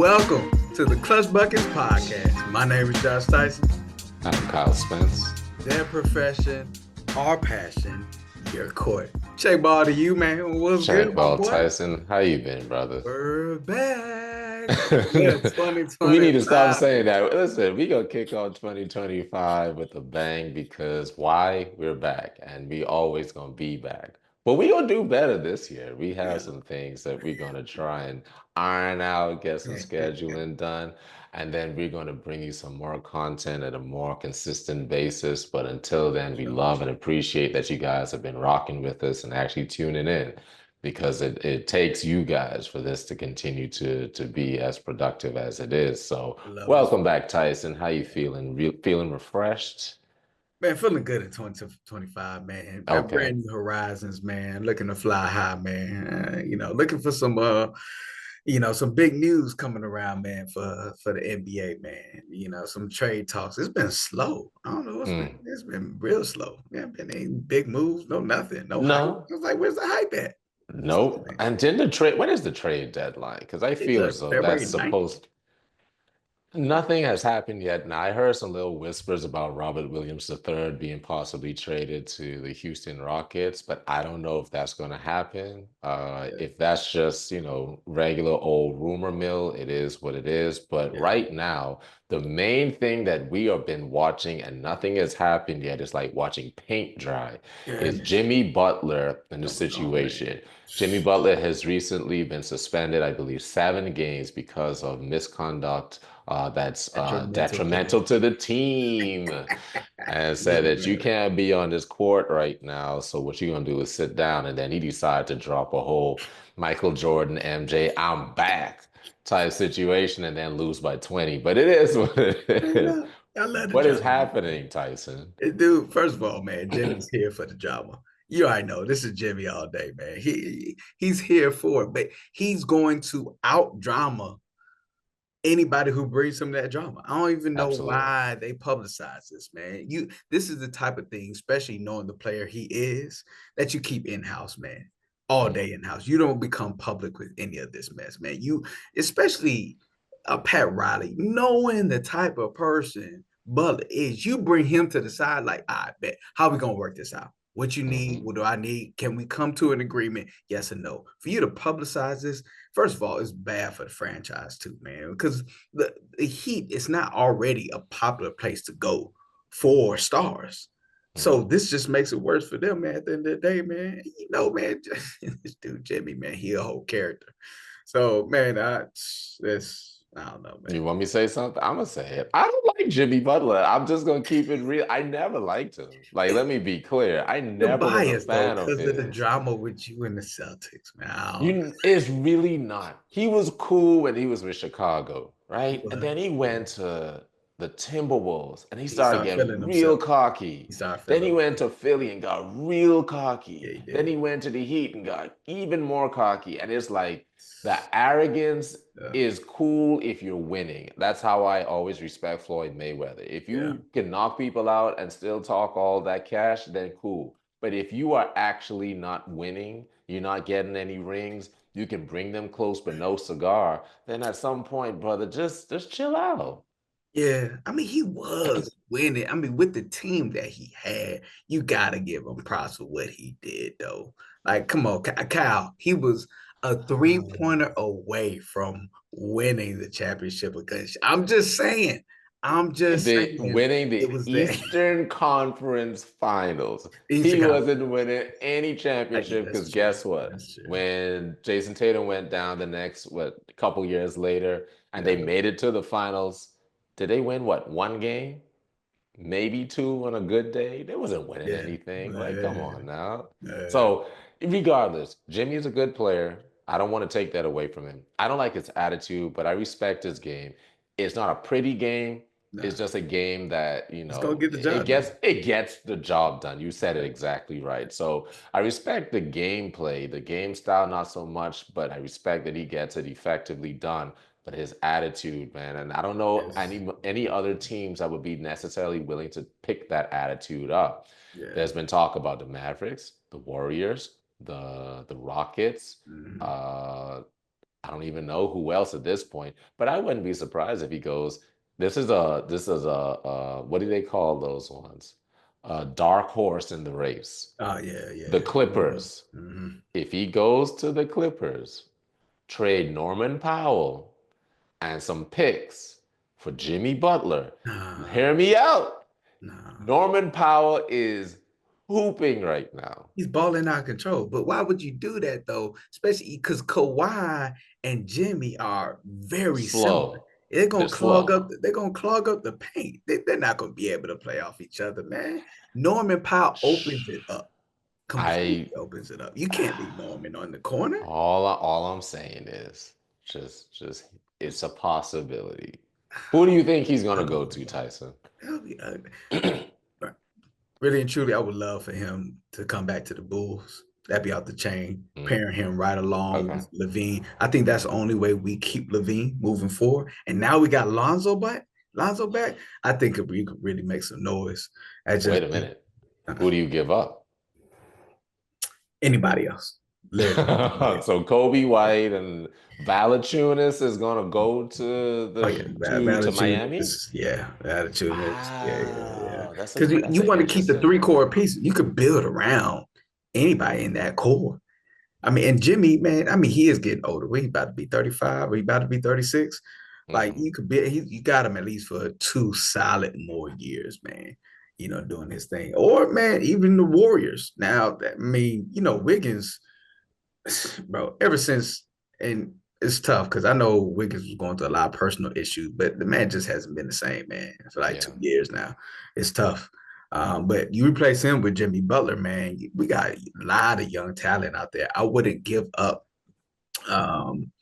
Welcome to the Clutch Buckets Podcast. My name is Josh Tyson. I'm Kyle Spence. Their profession, our passion, your court. Check ball to you, man. What's Check good, my ball, boy? Tyson. How you been, brother? We're back. Yeah, We need to stop 2025. saying that. Listen, we gonna kick off 2025 with a bang because why? We're back and we always gonna be back. But we gonna do better this year. We have some things that we're gonna try and iron out, get some scheduling done, and then we're gonna bring you some more content at a more consistent basis. But until then, we love and appreciate that you guys have been rocking with us and actually tuning in because it takes you guys for this to continue to be as productive as it is. So Love it. welcome back, Tyson. How you feeling? Feeling refreshed? Man, feeling good in 2025, man. Okay. Brand new horizons, man. Looking to fly high, man. Looking for some some big news coming around, man, for the NBA, man. Some trade talks. It's been slow. I don't know what's been. Mm. It's been real slow. Yeah, been any big moves, no nothing, no hype. No, I was like, where's the hype at? nope. And then the trade, when is the trade deadline? Because I It's feel as though February that's 9th. supposed. Nothing has happened yet. Now, I heard some little whispers about Robert Williams III being possibly traded to the Houston Rockets, but I don't know if that's going to happen. Yeah, If that's just, regular old rumor mill, it is what it is. But yeah, right now, the main thing that we have been watching and nothing has happened yet is like watching paint dry, yeah. is Jimmy Butler in the Oh man. situation. Jimmy Butler has recently been suspended, I believe, 7 games because of misconduct that's Detrimental to the detrimental to the team and said look, that you man. can't be on this court right now. So what you're gonna do is sit down. And then he decided to drop a whole Michael Jordan, MJ, I'm back type situation and then lose by 20. But it is what it is. I love the What is drama. happening, Tyson? Dude, first of all, man, Jimmy's here for the drama. You already know this is Jimmy all day, man. He's here for it, but he's going to out drama anybody who brings him that drama. I don't even know Absolutely. why they publicize this, man. This is the type of thing, especially knowing the player he is, that you keep in house, man. All day Mm. in house. You don't become public with any of this mess, man. Especially Pat Riley, knowing the type of person Butler is, you bring him to the side, like, I bet. How we gonna work this out? What you need? Hmm. What do I need? Can we come to an agreement? Yes or no? For you to publicize this, first of all, it's bad for the franchise too, man, because the Heat is not already a popular place to go for stars. So Hmm. this just makes it worse for them, man. At the end of the day, man, man, this dude Jimmy, man, he a whole character. So, man, I don't know, man. You want me to say something? I'm gonna say it. I don't like Jimmy Butler. I'm just gonna keep it real. I never liked him. Like, let me be clear. I You're never was a biased though fan of because of the his. drama with you and the Celtics, man. I don't know. It's really not. He was cool when he was with Chicago, He right? And was. then he went to the Timberwolves and he He started started getting feeling real himself. cocky. He started Then he feeling went himself. to Philly and got real Yeah, cocky. he Then did. he went to the Heat and got even more cocky. And it's like the arrogance Yeah, is cool if you're winning. That's how I always respect Floyd Mayweather. If yeah. you can knock people out and still talk all that cash, then cool. But if you are actually not winning, you're not getting any rings, you can bring them close but no cigar, then at some point, brother, just chill out. Yeah, I mean, he was winning. I mean, with the team that he had, you got to give him props for what he did, though. Like, come on, Kyle, he was a three-pointer away from winning the championship against. I'm just saying. I'm just saying Winning it the was there. Eastern Conference Finals. Eastern He Conference. wasn't winning any Yeah, championship that's because true. guess what? That's true. When Jason Tatum went down the next, couple years later, and Yeah, they made it to the finals, did they win what, 1 game? Maybe two on a good day. They wasn't winning yeah, anything. Like, come yeah, on now. yeah. So, regardless, Jimmy is a good player. I don't want to take that away from him. I don't like his attitude, but I respect his game. It's not a pretty game. Nah, It's just a game that, it's gonna get the it job gets done. it gets the job done. You said it Yeah, exactly right. So I respect the gameplay, the game style, not so much, but I respect that he gets it effectively done. But his attitude, man, and I don't know yes, any other teams that would be necessarily willing to pick that attitude up. yeah. There's been talk about the Mavericks, the Warriors, the Rockets, Mhm. uh, I don't even know who else at this point, but I wouldn't be surprised if he goes, this is a what do they call those ones? A dark horse in the race. Oh yeah, yeah. The Clippers. Mm-hmm. If he goes to the Clippers, trade Norman Powell and some picks for Jimmy Butler. Nah, Hear me out. nah. Norman Powell is hooping right now. He's balling out of control. But why would you do that though? Especially because Kawhi and Jimmy are very similar. Slow. They're They're gonna clog slow. up. They're gonna clog up the paint. They're not gonna be able to play off each other, man. Norman Powell opens it up, completely I opens it up. You can't leave Norman on the corner. all I'm saying is just it's a possibility. Who do you think he's gonna go to, Tyson? That'll be ugly. Really and truly, I would love for him to come back to the Bulls. That'd be out the chain, Mm, pairing him right along okay. with Levine. I think that's the only way we keep Levine moving forward. And now we got Lonzo back. Lonzo back. I think we could really make some noise. I just Wait a minute. uh, Who do you give up? anybody else, literally anybody else. So Kobe White and Valanciunas is gonna go to Oh the yeah, to Miami? Valanciunas. Yeah, Valanciunas. Yeah. Wow, Because that's you an want to keep the interesting three one. core pieces. You could build around anybody in that core. I mean, and Jimmy, man, I mean, he is getting older. He about to be 35, or he about to be 36. Like Hmm. you could be, you got him at least for 2 solid more years, man. Doing his thing. Or man, even the Warriors. Now, I mean, Wiggins, bro, ever since, and it's tough because I know Wiggins was going through a lot of personal issues, but the man just hasn't been the same, man, for like Yeah. 2 years now. It's tough. But you replace him with Jimmy Butler, man. We got a lot of young talent out there. I wouldn't give up. Um,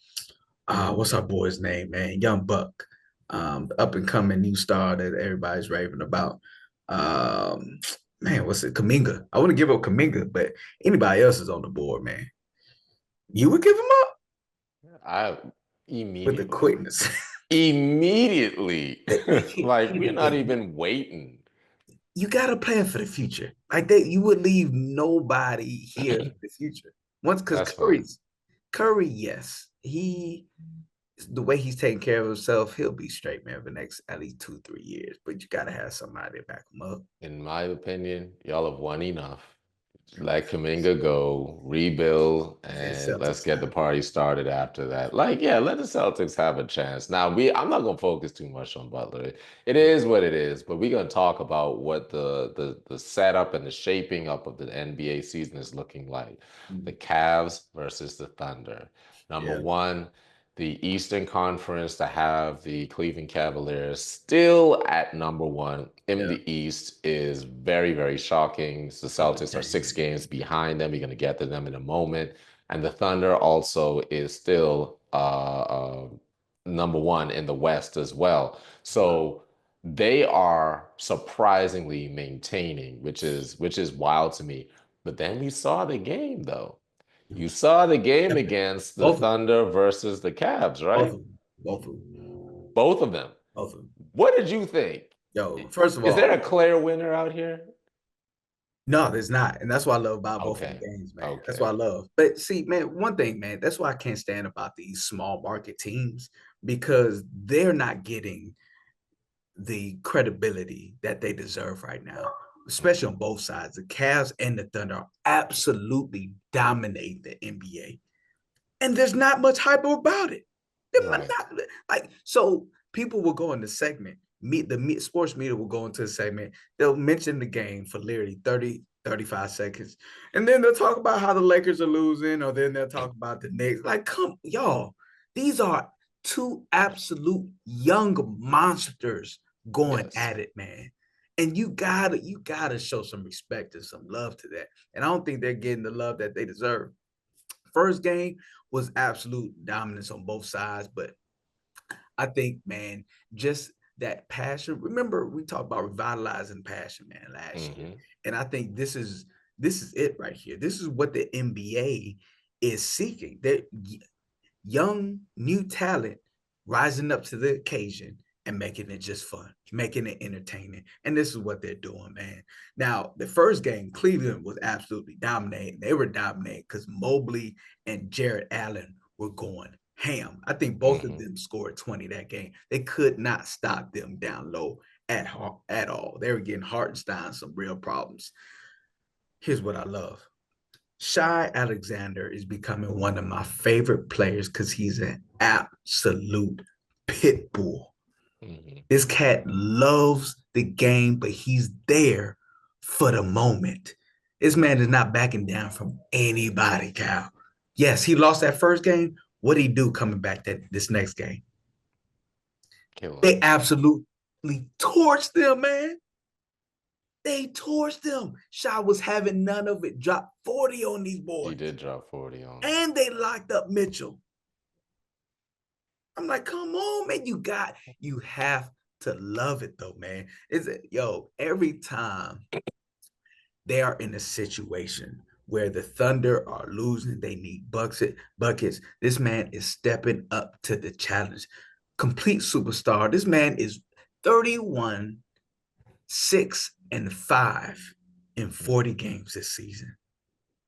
what's our boy's name, man? Young Buck, up and coming new star that everybody's raving about. Um, man, what's it? Kaminga. I wouldn't give up Kaminga, but anybody else is on the board, man. You would give him up I with the immediately. quickness. Immediately. They can't, Like can't we're be not getting. even waiting. You got to plan for the future. Like that, you would leave nobody here for the future. Once because That's fine. Curry, yes, the way he's taking care of himself, he'll be straight, man, for the next at least 2, 3 years. But you got to have somebody to back him up. In my opinion, y'all have won enough. Let Kaminga go, rebuild, It's and let's Celtics get the time. party started after that. Like, yeah, let the Celtics have a chance. Now, I'm not gonna focus too much on Butler. It is what it is, but we're gonna talk about what the setup and the shaping up of the NBA season is looking like. The Cavs versus the Thunder. Number Yeah, one, the Eastern Conference to have the Cleveland Cavaliers still at number one in yeah. the East is very, very shocking. The Out the Celtics are chain, 6 games behind them. We're going to get to them in a moment. And the Thunder also is still number one in the West as well. man. So they are surprisingly maintaining, which is wild to me. But then we saw the game though. You saw the game Epic. against the Both of them. Thunder versus the Cavs, Both right? of them. Both of them. Both of them. Both of them. What did you think? Yo, first of Is there a all, clear winner out here? no, there's not. And that's why I love about both of the Okay. games, man. That's why I Okay. love. But see, man, one thing, man, that's why I can't stand about these small market teams because they're not getting the credibility that they deserve right now, especially on Mhm. both sides. The Cavs and the Thunder absolutely dominate the NBA. And there's not much hype about it. Right. Not, like so people will go in the segment, sports media will go into the segment, they'll mention the game for literally 30, 35 seconds. And then they'll talk about how the Lakers are losing, or then they'll talk about the Knicks. Like, come, y'all, these are two absolute young monsters going Yes. at it, man. And you gotta show some respect and some love to that. And I don't think they're getting the love that they deserve. First game was absolute dominance on both sides, but I think, man, just that passion. Remember, we talked about revitalizing passion, man, last year, Hmm. and I think this is it right here. This is what the NBA is seeking. That young new talent rising up to the occasion and making it just fun, making it entertaining. And this is what they're doing, man. Now, the first game, Cleveland was absolutely dominating. They were dominating because Mobley and Jared Allen were going ham. I think both of them scored 20 that game. They could not stop them down low at all. They were getting Hartenstein some real problems. Here's what I love. Shai Alexander is becoming one of my favorite players because he's an absolute pit bull. This cat loves the game, but he's there for the moment. This man is not backing down from anybody, Cal. Yes, he lost that first game. What did he do coming back this next game? Kill him. They absolutely torched them, man. They torched them. Shaw was having none of it. Dropped 40 on these boys. He did drop 40 on them. And they locked up Mitchell. I'm like, come on, man. You have to love it though, man. Every time they are in a situation where the Thunder are losing, they need buckets. This man is stepping up to the challenge. Complete superstar. This man is 31, 6, and 5 in 40 games this season.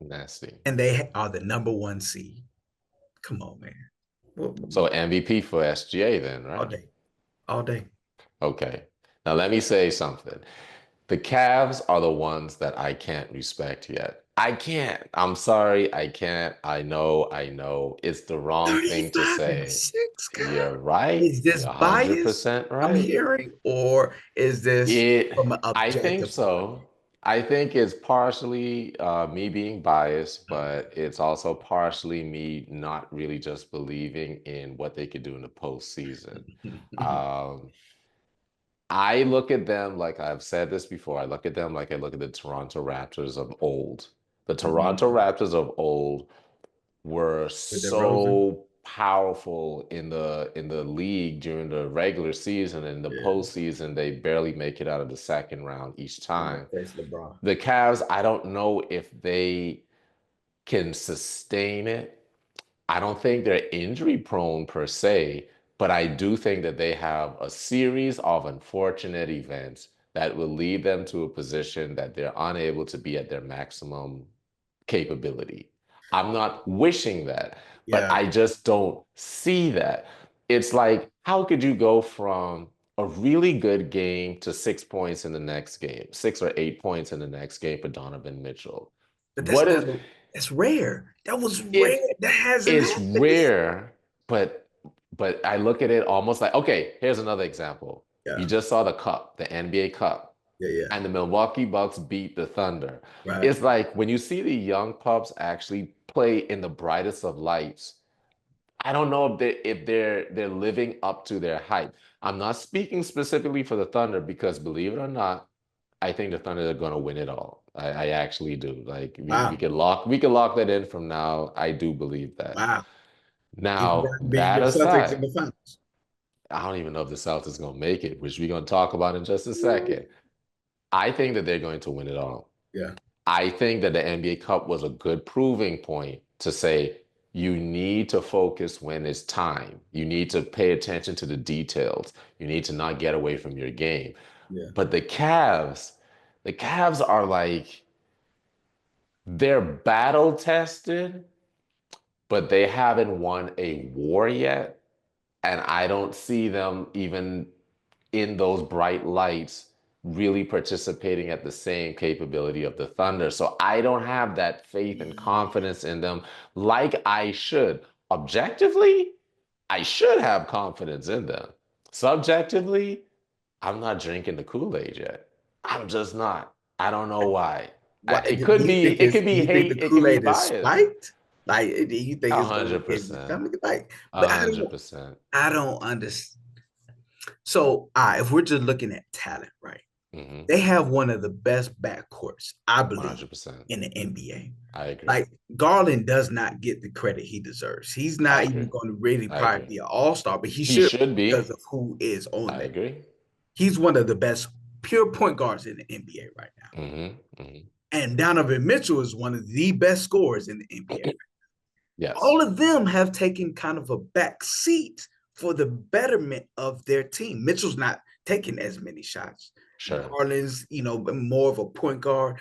Nasty. And they are the number 1 seed. Come on, man. So MVP for SGA then, right? All day. All day. Okay. Now let me say something. The Cavs are the ones that I can't respect yet. I can't. I'm sorry, I can't. I know. It's the wrong thing to 35 and say. 6, You're God. right. Is this You're bias 100% I'm right. hearing, or is this from an I think objective point? so. I think it's partially me being biased, but it's also partially me not really just believing in what they could do in the postseason. Um, I look at them like I've said this before. I look at them like I look at the Toronto Raptors of old. The Toronto Raptors of old were With the Rosen? so powerful in the league during the regular season, and the Yeah. postseason they barely make it out of the second round each And they time. face LeBron. The Cavs, I don't know if they can sustain it. I don't think they're injury prone per se, but I do think that they have a series of unfortunate events that will lead them to a position that they're unable to be at their maximum capability. I'm not wishing that, but Yeah. I just don't see that. It's like, how could you go from a really good game to 6 points in the next game, 6 or 8 points in the next game for Donovan Mitchell? But What is that's rare. That was rare. it? That hasn't It's happened yet. rare, but I look at it almost like, okay, here's another example. You Yeah. just saw the cup, the NBA Cup, Yeah. Yeah. and the Milwaukee Bucks beat the Thunder. Right. It's like when you see the young pups actually play in the brightest of lights, I don't know if they're living up to their hype. I'm not speaking specifically for the Thunder because believe it or not, I think the Thunder are going to win it all. I actually do. Like we Wow. can lock that in from now. I do believe that. Wow. Even Now, got to beat that your Celtics in aside, the finals. I don't even know if the Celtics going to make it, which we're going to talk about in just a second. I think that they're going to win it all. Yeah. I think that the NBA Cup was a good proving point to say you need to focus when it's time. You need to pay attention to the details. You need to not get away from your game. Yeah. But the Cavs are like, they're battle tested, but they haven't won a war yet. And I don't see them even in those bright lights really participating at the same capability of the Thunder. So I don't have that faith and confidence in them like I should. Objectively, I should have confidence in them. Subjectively, I'm not drinking the Kool-Aid yet. I'm just not. I don't know why. Why do It could do be you think the hate, it could be Kool-Aid is bias. spiked? Like, do you think A it's gonna hundred get the percent. stomach? Like, but A hundred percent. I don't understand. So, if we're just looking at talent, right? Mm-hmm. They have one of the best backcourts, I believe, 100%. in the NBA. I agree. Like Garland does not get the credit he deserves. He's I not even agree. going to really I probably agree. be an all-star, but he He should should because be. of who is on I there. agree. He's one of the best pure point guards in the NBA right now. Mm-hmm. Mm-hmm. And Donovan Mitchell is one of the best scorers in the NBA. Yes. All of them have taken kind of a back seat for the betterment of their team. Mitchell's not taking as many shots. Sure. Garland's, more of a point guard.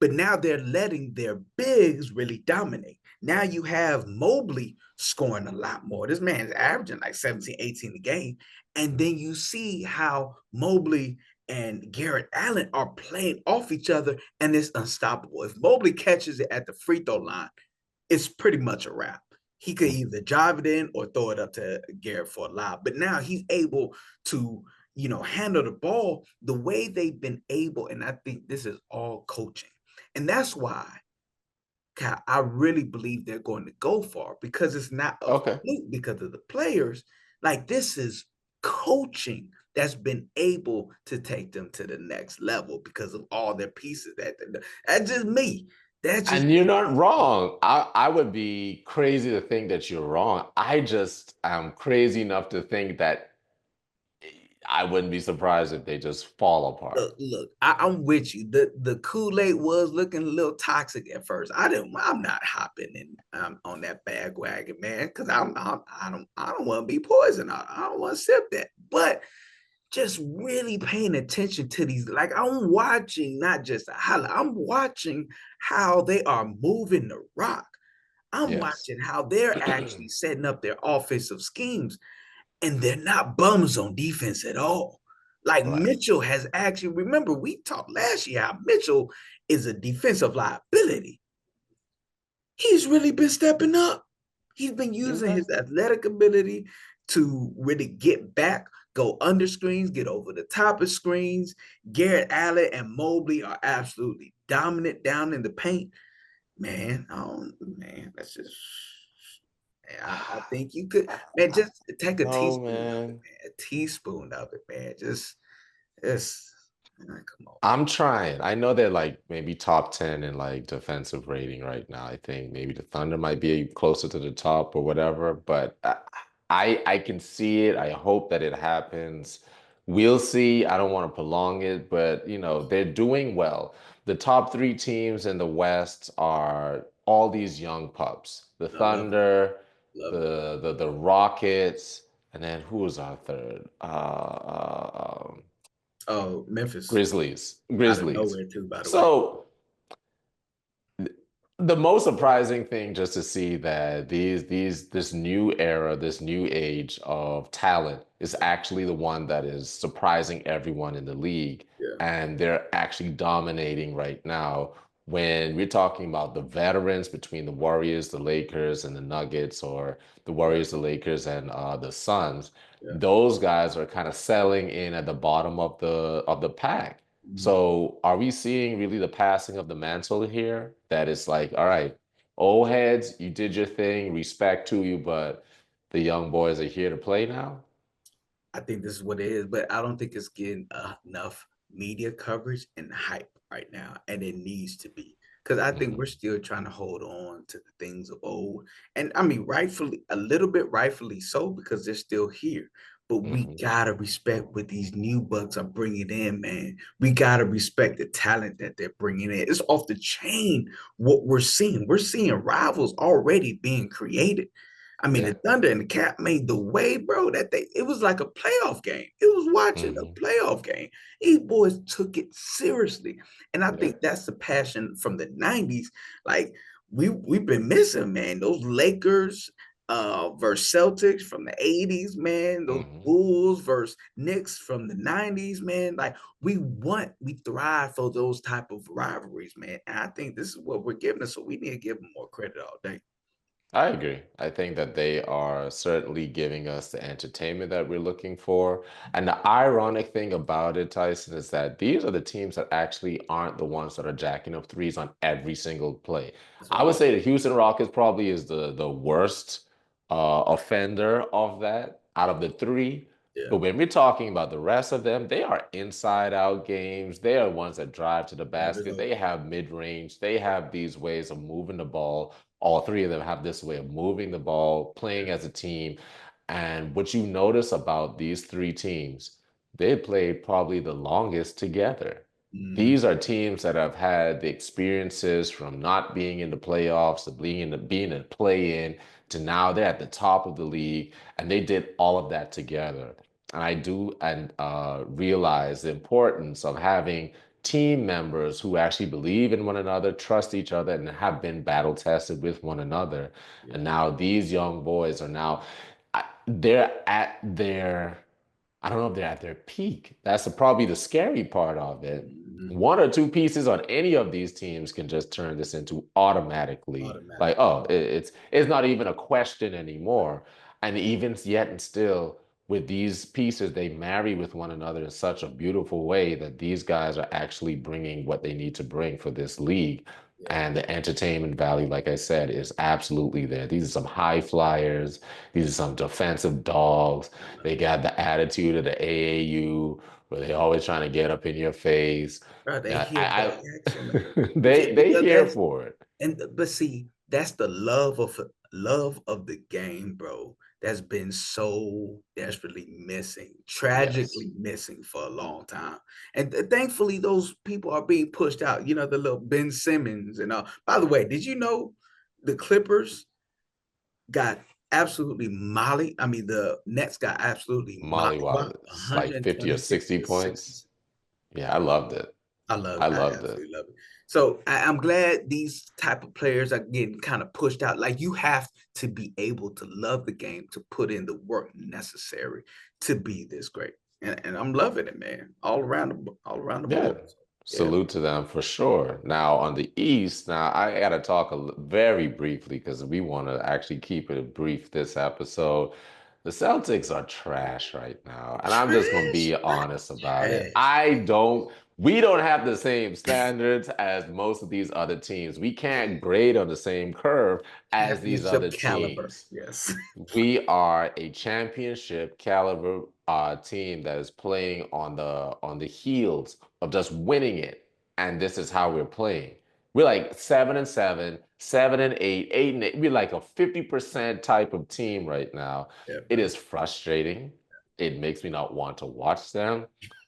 But now they're letting their bigs really dominate. Now you have Mobley scoring a lot more. This man's averaging like 17, 18 a game. And then you see how Mobley and Garrett Allen are playing off each other, and it's unstoppable. If Mobley catches it at the free throw line, it's pretty much a wrap. He could Mhm. either drive it in or throw it up to Garrett for a lob. But now he's able to, handle the ball the way they've been able. And I think this is all coaching. And that's why I really believe they're going to go far, because it's not a Okay. fluke because of the players. Like, this is coaching that's been able to take them to the next level because of all their pieces. That's just me. That's just And you're not wrong. I would be crazy to think that you're wrong. I just am crazy enough to think that I wouldn't be surprised if they just fall apart. look. I'm with you. The Kool-Aid was looking a little toxic at first. I'm not hopping in on that bandwagon, man, because I don't want to be poisoned. I don't want to sip that. But just really paying attention to these. Like, I'm watching not just a highlight, I'm watching how they are moving the rock. I'm Yes. watching how they're actually setting up their offensive schemes, and they're not bums on defense at all. Like, Right. Mitchell has actually, remember, we talked last year how Mitchell is a defensive liability. He's really been stepping up. He's been using Okay. his athletic ability to really get back, go under screens, get over the top of screens. Garrett Allen and Mobley are absolutely dominant down in the paint. Man, man, that's just. I think you could, man, I just take a know, teaspoon of it, man. man. A teaspoon of it, man. Just, man, come on, man. I'm trying. I know they're like maybe top 10 in like defensive rating right now. I think maybe the Thunder might be closer to the top or whatever, but I can see it. I hope that it happens. We'll see. I don't want to prolong it, but they're doing well. The top three teams in the West are all these young pups. The I love it, Thunder, love it. the Rockets, and then who was our third? Oh, Memphis, Grizzlies. out of Grizzlies. nowhere too, by the way. So the most surprising thing just to see that this new era, this new age of talent is actually the one that is surprising everyone in the league. Yeah, And they're actually dominating right now. When we're talking about the veterans between the Warriors, the Lakers, and the Nuggets, or the yeah, Warriors, the Lakers, and the Suns, yeah. those guys are kind of selling in at the bottom of the pack. Mhm. So are we seeing really the passing of the mantle here? That it's like, all right, old heads, you did your thing, respect to you, but the young boys are here to play now? I think this is what it is, but I don't think it's getting enough media coverage and hype right now, and it needs to be, because I think Hmm. we're still trying to hold on to the things of old, and I mean, rightfully, a little bit rightfully so, because they're still here. But we Hmm. gotta respect what these new bucks are bringing in, man. We gotta respect the talent that they're bringing in. It's off the chain what we're seeing. We're seeing rivals already being created. I mean, the Yeah. Thunder and the Cap made the way, bro, that it was like a playoff game. It was watching Hmm. a playoff game. These boys took it seriously. And I Yeah. think that's the passion from the 90s. Like, we've been missing, man. Those Lakers versus Celtics from the 80s, man. Those Hmm. Bulls versus Knicks from the 90s, man. Like, we thrive for those type of rivalries, man. And I think this is what we're giving us, so we need to give them more credit all day. I agree. I think that they are certainly giving us the entertainment that we're looking for. And the ironic thing about it, Tyson, is that these are the teams that actually aren't the ones that are jacking up threes on every single play. That's I would wild. say the Houston Rockets probably is the worst offender of that out of the three. Yeah. But when we're talking about the rest of them, they are inside out games. They are ones that drive to the Never basket. go. They have mid range. They have these ways of moving the ball. All three of them have this way of moving the ball, playing as a team. And what you notice about these three teams, they played probably the longest together. Mm, These are teams that have had the experiences from not being in the playoffs to being in play-in to now they're at the top of the league, and they did all of that together. And I do and realize the importance of having team members who actually believe in one another, trust each other, and have been battle tested with one another. And Yeah. now these young boys are now, they're at their, I don't know if they're at their peak. That's probably the scary part of it. Mhm. One or two pieces on any of these teams can just turn this into automatically like, Automatic. oh, it's not even a question anymore. And even yet and still, with these pieces, they marry with one another in such a beautiful way that these guys are actually bringing what they need to bring for this league. Yeah. And the entertainment value, like I said, is absolutely there. These are some high flyers. These are some defensive dogs. I know. They got the attitude of the AAU, where they always trying to get up in your face. Bro, they Yeah, hear that action, man. they Because here that's for it. and but see, that's the love of the game, bro. That's been so desperately missing, Yes. tragically missing for a long time. And thankfully, those people are being pushed out. You know, the little Ben Simmons and all. By the way, did you know the Clippers got absolutely molly? I mean, the Nets got absolutely Molly mollywopped Wallace, like 50 or 126 60 to points. 60. Yeah, I loved it. I I loved it. absolutely love it. So I'm glad these type of players are getting kind of pushed out. Like you have to be able to love the game to put in the work necessary to be this great. And I'm loving it, man. All around the Yeah, board. Yeah. salute to them for sure. Now on the East, now I got to talk very briefly because we want to actually keep it brief this episode. The Celtics are trash right now, and I'm just gonna Trash, be man. honest about it. Trash. We don't have the same standards as most of these other teams. We can't grade on the same curve as these other Championship caliber. teams. Yes. We are a championship caliber team that is playing on the heels of just winning it, and this is how we're playing. We're like 7-7, 7-8, 8-8. We're like a 50% type of team right now. Yeah, It man. is frustrating. It makes me not want to watch them,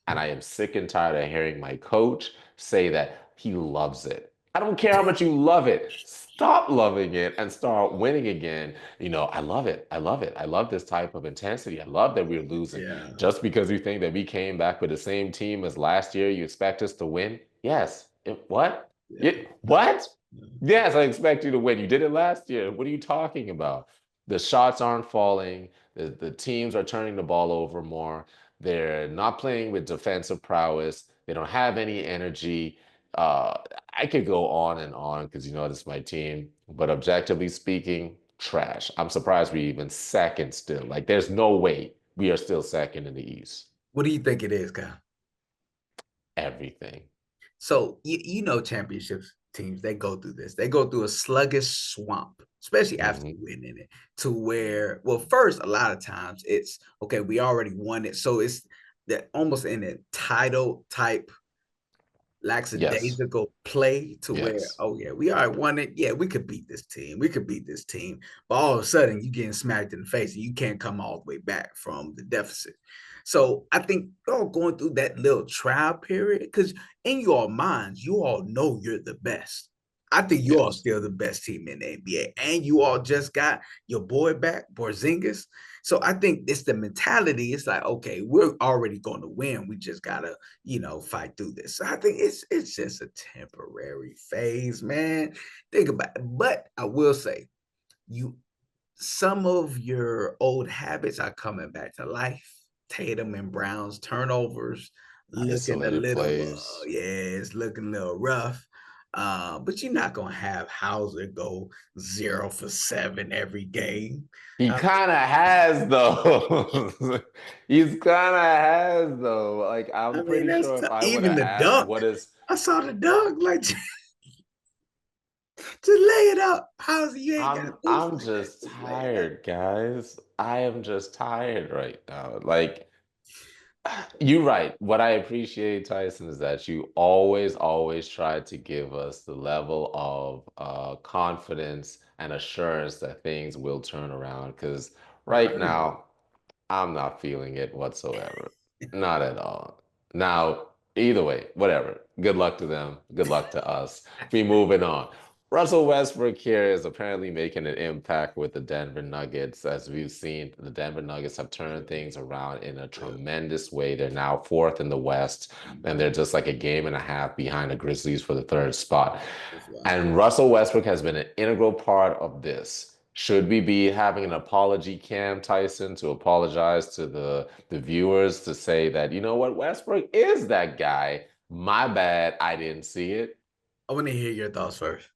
and I am sick and tired of hearing my coach say that he loves it. I don't care how much you love it. Stop loving it and start winning again. I love it. I love it. I love this type of intensity. I love that we're losing. Yeah. Just because you think that we came back with the same team as last year, you expect us to win? Yes. What? Yeah. Yeah. What? Yes, I expect you to win. You did it last year. What are you talking about? The shots aren't falling. The teams are turning the ball over more. They're not playing with defensive prowess. They don't have any energy. Uh, I could go on because this is my team, but objectively speaking, trash. I'm surprised we're even second still. Like, there's no way we are still second in the East. What do you think it is, Kyle? Everything. So you know championships teams, they go through this. They go through a sluggish swamp, especially after Hmm. winning it, to where, well, first, a lot of times it's okay, we already won it. So it's that almost in a title type Yes. lackadaisical play to where, Yes. oh yeah, we already won it. Yeah, we could beat this team. We could beat this team. But all of a sudden, you getting smacked in the face and you can't come all the way back from the deficit. So I think y'all going through that little trial period because in your minds, you all know you're the best. I think you all Yes. still the best team in the NBA, and you all just got your boy back, Porzingis. So I think it's the mentality. It's like, okay, we're already going to win. We just gotta fight through this. So I think it's just a temporary phase, man. Think about it. But I will say, you some of your old habits are coming back to life. Tatum and Brown's turnovers looking a Isolated little, plays. yeah, it's looking a little rough. But you're not gonna have Hauser go 0 for 7 every game. He Uh, kind of has though. He's kind of has though. Like, I I'm mean, pretty that's sure if I would even have the asked dunk. what is I saw the dunk, like just lay it up. How's you ain't got to boost I'm like that? just Just lay it up. tired, guys. I am just tired right now. Like, you're right. What I appreciate, Tyson, is that you always try to give us the level of confidence and assurance that things will turn around. Because right Right. now, I'm not feeling it whatsoever. Not at all. Now, either way, whatever. Good luck to them. Good luck to us. We moving on. Russell Westbrook here is apparently making an impact with the Denver Nuggets. As we've seen, the Denver Nuggets have turned things around in a Yeah, tremendous way. They're now fourth in the West, and they're just like a game and a half behind the Grizzlies for the third spot. that's wild. And Russell Westbrook has been an integral part of this. Should we be having an apology, Cam Tyson, to apologize to the viewers to say that, you know what, Westbrook is that guy? My bad, I didn't see it. I want to hear your thoughts first.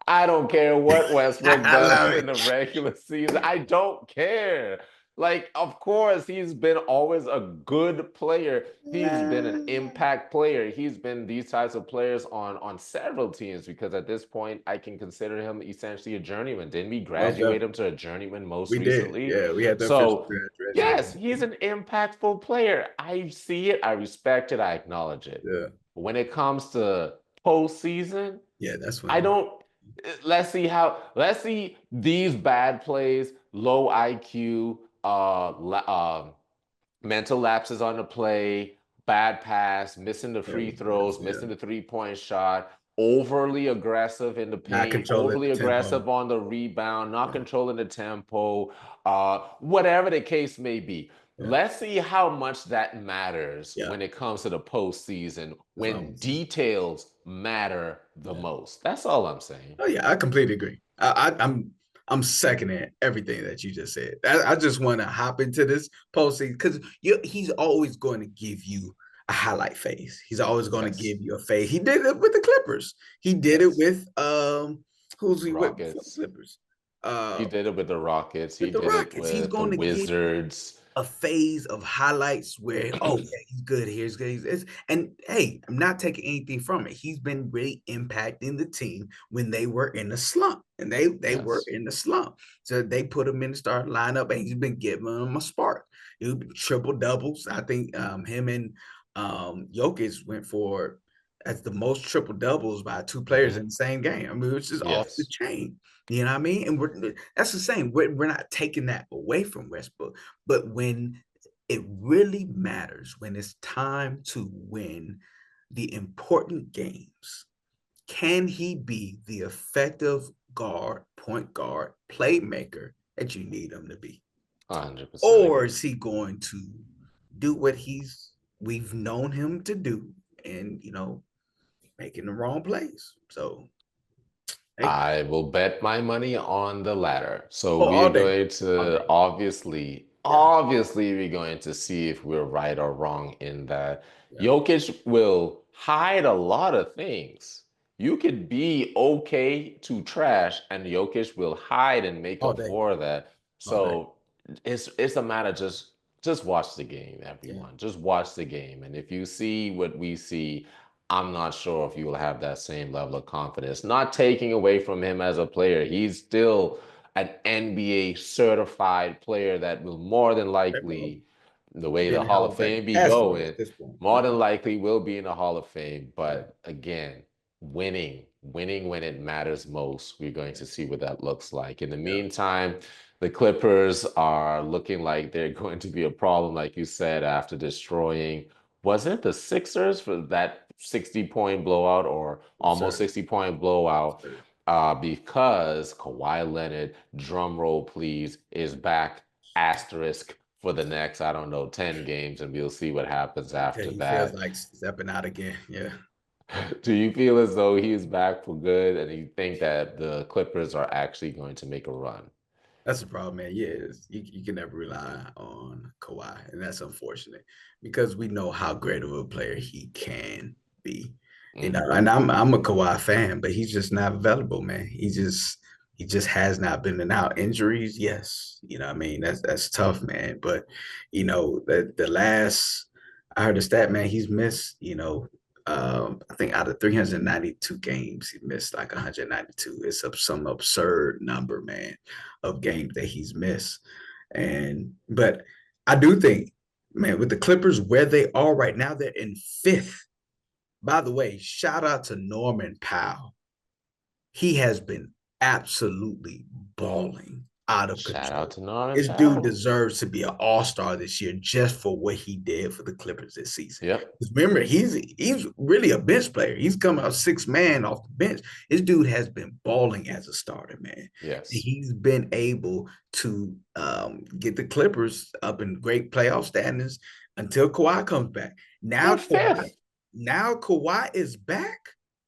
I don't care what Westbrook I does love in it. the regular season. I don't care. Like, of course, he's been always a good player. He's been an impact player. He's been these types of players on several teams because at this point, I can consider him essentially a journeyman. Didn't we Most graduate definitely. him to a journeyman most We did. recently? Yeah, we had the official So, yes, graduation. he's an impactful player. I see it, I respect it, I acknowledge it. Yeah. But when it comes to postseason, Yeah, that's I when. don't. Let's see these bad plays, low IQ, mental lapses on the play, bad pass, missing the Yeah, free throws, yeah. missing the three-point shot, overly aggressive in the Not paint, controlling the overly tempo. aggressive on the rebound, not Yeah. controlling the tempo, whatever the case may be. Yeah. Let's see how much that matters Yeah. when it comes to the postseason, That's all when I'm saying. details matter the Yeah. most. That's all I'm saying. Oh yeah, I completely agree. I'm seconding everything that you just said. I just want to hop into this postseason because he's always going to give you a highlight phase. He's always going to Yes. give you a phase. He did it with the Clippers. He did it Yes. with who's he with before the Rockets. Clippers? He Uh did it with the Rockets. He with the did it Rockets. He's with the going to give Wizards. a phase of highlights where, oh yeah, he's good. Here's good. And hey, I'm not taking anything from it. He's been really impacting the team when they were in the slump, and they were Yes. in the slump. So they put him in the starting lineup, and he's been giving them a spark. Triple doubles. I think him and Jokic went for as the most triple doubles by two players in Hmm. the same game. I mean, it's just off the Yes. chain. You know what I mean? And that's the same. We're not taking that away from Westbrook, but when it really matters, when it's time to win the important games, can he be the effective guard, point guard, playmaker that you need him to be? 100% Or agree. is he going to do what we've known him to do and making the wrong plays? So hey, I will bet my money on the latter. So oh, we are all day, going all to day. Yeah, obviously, we're going to see if we're right or wrong in that. yeah. Jokic will hide a lot of things. You could be okay to trash, and Jokic will hide and make All up day, for that. all day. So it's a matter just watch the game, Yeah, everyone. Just watch the game. And if you see what we see, I'm not sure if you will have that same level of confidence. Not taking away from him as a player. He's still an NBA certified player that will more than well, likely, the way be in the the Hall Hall of of Fame. Fame be Has to be going, at this point. more Yeah, than likely will be in the Hall of Fame. yeah, But again, winning when it matters most, we're going to see what that looks like. In the yeah. meantime, the Clippers are looking like they're going to be a problem, like you said, after destroying, was it the Sixers for that 60-point blowout or Yes, almost sir. 60-point Yes, blowout? sir. Because Kawhi Leonard, drum roll please, is back asterisk for the next, I don't know, 10 games, and we'll see what happens Okay, after he feels that. like stepping out again. Yeah. Do you feel as though he's back for good and you think that the Clippers are actually going to make a run? That's the problem, man. Yes, you can never rely on Kawhi, and that's unfortunate because we know how great of a player he can be. Hmm. And I'm a Kawhi fan, but he's just not available, man. He just has not been in out. Injuries, yes, I mean that's tough, man. But the last I heard a stat, man, he's missed, I think out of 392 games, he missed like 192. It's some absurd number, man, of games that he's missed. But I do think, man, with the Clippers where they are right now, they're in fifth. By the way, shout out to Norman Powell. He has been absolutely balling. out of Shout out control. to Norman This dude Powell. deserves to be an all-star this year just for what he did for the Clippers this season. Yep. Remember, he's really a bench player. He's come out six man off the bench. This dude has been balling as a starter, man. Yes. He's been able to get the Clippers up in great playoff standings until Kawhi comes back. They're fifth. Now Kawhi is back.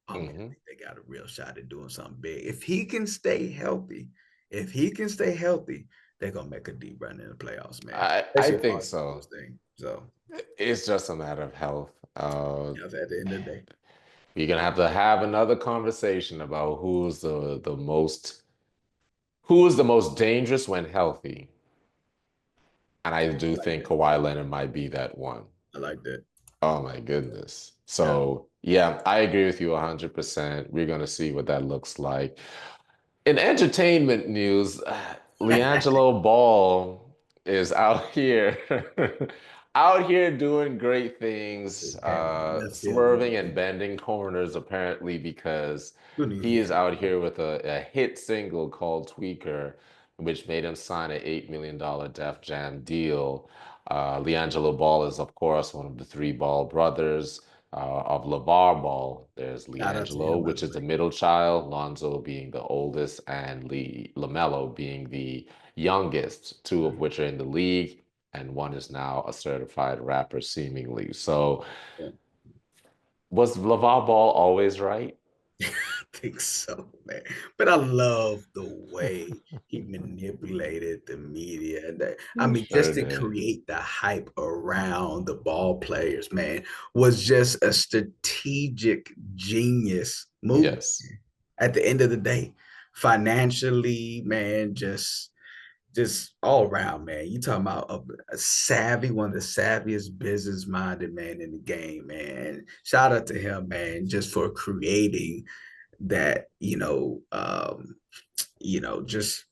Oh man, I Hmm. think they got a real shot at doing something big. If he can stay healthy, if he can stay healthy, they're gonna make a deep run in the playoffs, man. I Especially if think Harden do so. his thing. So It's just a matter of health. you know, at the end of the day, We're gonna have to have another conversation about who's the most dangerous when healthy. And I do I like think that. Kawhi Leonard might be that one. I like that. Oh my goodness. Yeah, So yeah, I agree with you 100%. We're gonna see what that looks like. In entertainment news, LiAngelo Ball is out here, out here doing great things, just came out of left field the other swerving and day. bending corners apparently because Who knew he he is had out that? here with a hit single called Tweaker, which made him sign an $8 million Def Jam deal. LiAngelo Ball is, of course, one of the three Ball brothers of LeVar Ball. There's Shout out to LiAngelo, him, by which the is the way. middle child, Lonzo being the oldest, and LaMelo being the youngest, two of which are in the league, and one is now a certified rapper, seemingly. So, Yeah. was LeVar Ball always right? I think so, man. But I love the way he manipulated the media. And I He mean, just sure to did. create the hype around the ball players, man, was just a strategic genius move Yes. at the end of the day. Financially, man, just all around, man. You talking about a savvy, one of the savviest business minded man in the game, man. Shout out to him, man, just for creating that, just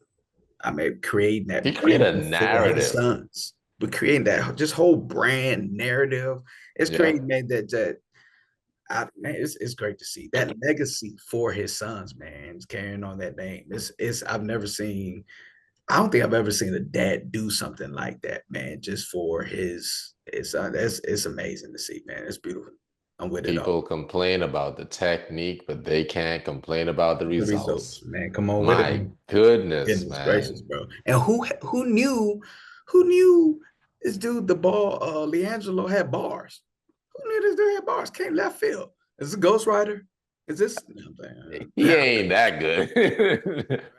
I mean, creating He that created a brand for his narrative. sons. But creating that just whole brand narrative, it's creating Yep. man man, it's great to see that legacy for his sons, man. Carrying on that name. It's I've never seen I don't think I've ever seen a dad do something like that, man, just for his son. It's amazing to see, man. It's beautiful. I'm with it all. People complain about the technique, but they can't complain about the The results, results. man. Come on with it, My man. goodness, Goodness gracious, man. bro. And who knew this dude, the ball, Leangelo had bars? Who knew this dude had bars? Came left field. Is this a Ghost Rider? Is this He ain't that good.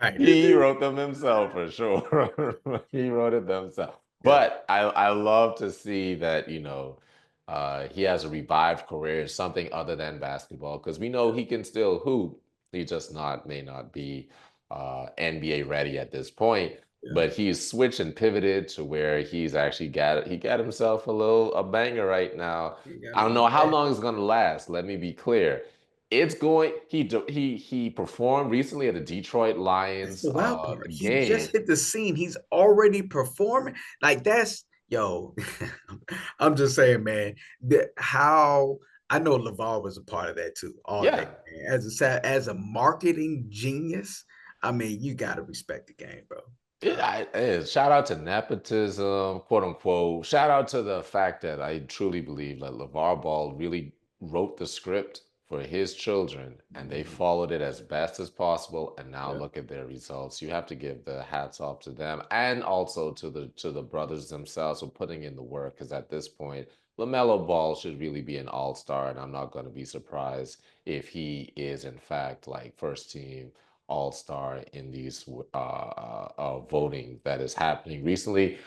right? This He dude, wrote them himself for sure. He wrote it himself. yeah, But I love to see that, he has a revived career in something other than basketball because we know he can still hoop. He just not may not be NBA ready at this point. yeah. But he's switched and pivoted to where he got himself a banger right now. He got I a don't little know how bag. long it's gonna last. Let me be clear. He performed recently at the Detroit That's Lions the wild part. He just game. hit the scene. He's already performing. Like that's yo. I'm just saying, man. How I know LeVar was a part of that too, all day. Yeah, Man. As a marketing genius, I mean, you got to respect the game, bro. it is. Shout out to nepotism, quote unquote. Shout out to the fact that I truly believe that LeVar Ball really wrote the script for his children and they Mhm. followed it as best as possible. And now Yeah, look at their results. You have to give the hats off to them and also to the brothers themselves for putting in the work. Because at this point, LaMelo Ball should really be an all-star, and I'm not going to be surprised if he is in fact like first team all-star in these voting that is happening recently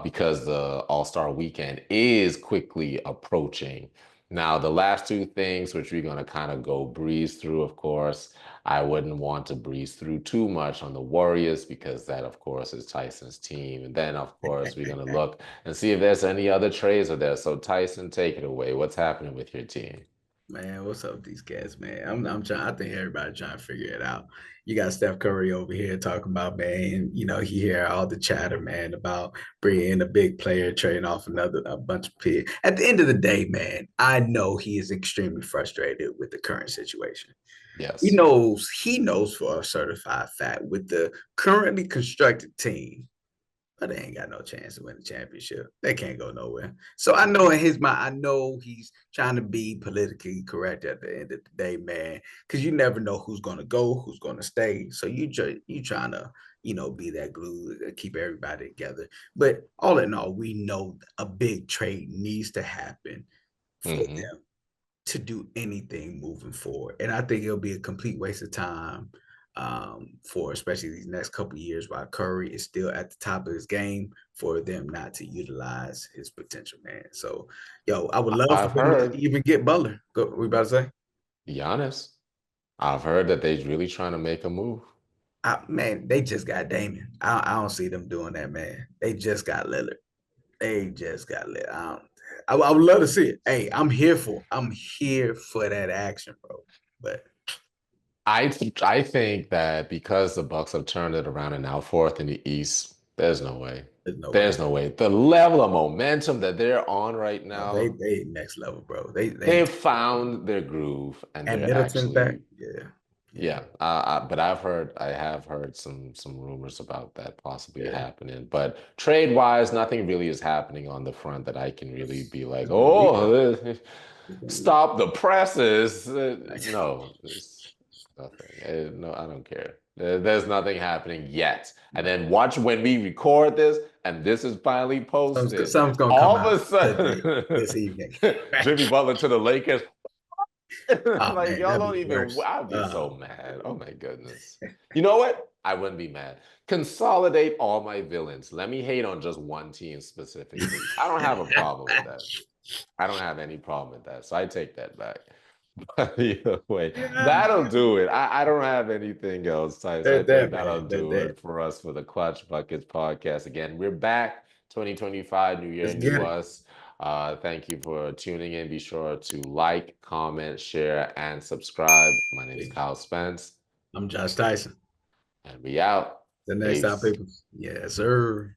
because the all-star weekend is quickly approaching. Now, the last two things, which we're going to kind of go breeze through, of course, I wouldn't want to breeze through too much on the Warriors because that, of course, is Tyson's team. And then, of course, we're going to look and see if there's any other trades are there. So, Tyson, take it away. What's happening with your team? Man, what's up with these cats, man? I'm trying. I think everybody trying to figure it out. You got Steph Curry over here talking about, man. You know, he hear all the chatter, man, about bringing in a big player, trading off a bunch of picks. At the end of the day, man, I know he is extremely frustrated with the current situation. Yes. He knows for a certified fact with the currently constructed team, but they ain't got no chance to win the championship. They can't go nowhere. So I know in his mind, I know he's trying to be politically correct at the end of the day, man, because you never know who's going to go, who's going to stay. So you trying to be that glue to keep everybody together. But all in all, we know a big trade needs to happen for Hmm. them to do anything moving forward. And I think it'll be a complete waste of time for especially these next couple of years while Curry is still at the top of his game for them not to utilize his potential, man. So, yo, I would love for I've them to heard even get Butler. Go, we about to say? Giannis. I've heard that they're really trying to make a move. Man, they just got Damon. I don't see them doing that, man. They just got Lillard. They just got lit. I would love to see it. Hey, I'm here for that action, bro. But I think that because the Bucks have turned it around and now fourth in the East, there's no way. there's no way. There's no way. The level of momentum that they're on right No, now, they next level, bro. They they've found their groove and and they're Middleton's back. actually, Yeah, yeah, yeah. But I have heard some rumors about that possibly yeah. happening. But trade wise, nothing really is happening on the front that I can really be like, It's been a week. oh, It's been a week. stop the presses. Like, No, it's nothing. No, I don't care. There's nothing happening yet. And then no, watch when we record this and this is finally posted. something's gonna come All of out a today, sudden, this evening. Jimmy Butler to the Lakers. Oh Like man, y'all that'd don't be even, worse. I'd be so mad. Oh my goodness. You know what? I wouldn't be mad. Consolidate all my villains. Let me hate on just one team specifically. I don't have a problem with that. I don't have any problem with that. So I take that back. But either way, Yeah, that'll do it. I don't have anything else, Tice. I think that that'll man, do that. it for us for the Clutch Buckets podcast. Again, we're back 2025, new year, Let's get new it. us. Thank you for tuning in. Be sure to like, comment, share, and subscribe. My name is Peace. Kyle Spence, I'm Josh Tyson. and we out. The next time, Peace. people. Yes, sir.